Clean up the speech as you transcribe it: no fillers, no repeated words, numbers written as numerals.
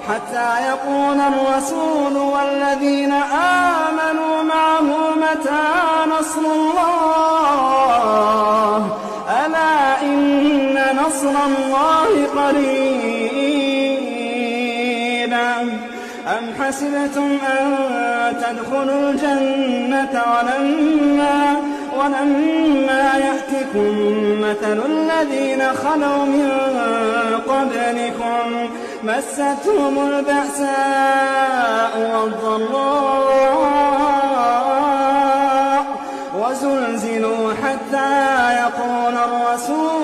حتى يقول الرسول والذين آمنوا معه متى نصر الله ألا إن نصر الله قريب أم حسبتم أن تدخلوا الجنة ولما يأتكم مثل الذين خلوا من قبلكم مستهم البأساء والضراء وزلزلوا حتى يقول الرسول